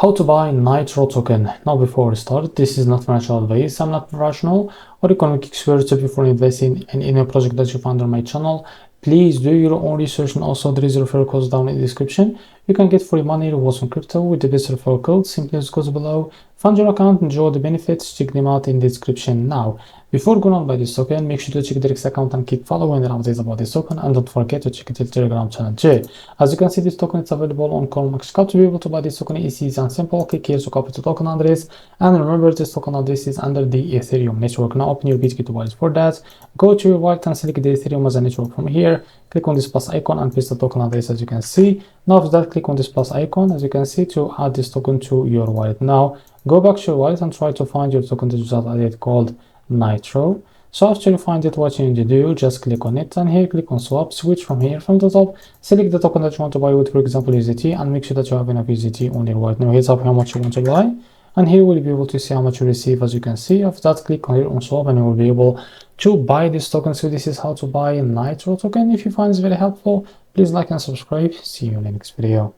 How to buy Nitro token. Now before we start, this is not financial advice. I'm not professional or economic expert before investing in any project that you find on my channel. Please do your own research, and also there is a referral code down in the description. You can get free money rewards on crypto with the best referral code. Simply use goes below, fund your account, enjoy the benefits. Check them out in the description. Now, before going on by this token, make sure to check the REFERRAL account and keep following the updates about this token, and don't forget to check the Telegram channel too. As you can see, this token is available on MEXC. To be able to buy this token is easy and simple. Click here to copy the token address, and remember this token address is under the Ethereum network. Now open your BitKey wallet. For that, go to your wallet and select the Ethereum as a network from here. Click on this plus icon and paste the token address as you can see. Now after that, click on this plus icon as you can see to add this token to your wallet. Now go back to your wallet and try to find your token that you just added called Nitro. So after you find it, what you need to do, just click on it, and here click on swap, switch from here from the top, select the token that you want to buy with, for example USDT, and make sure that you have enough USDT on your wallet. Now here's up how much you want to buy, and here we'll be able to see how much you receive. As you can see, after that, click on here on swap and you will be able to buy this token. So this is how to buy Nitro token. If you find this very helpful, please like and subscribe. See you in the next video.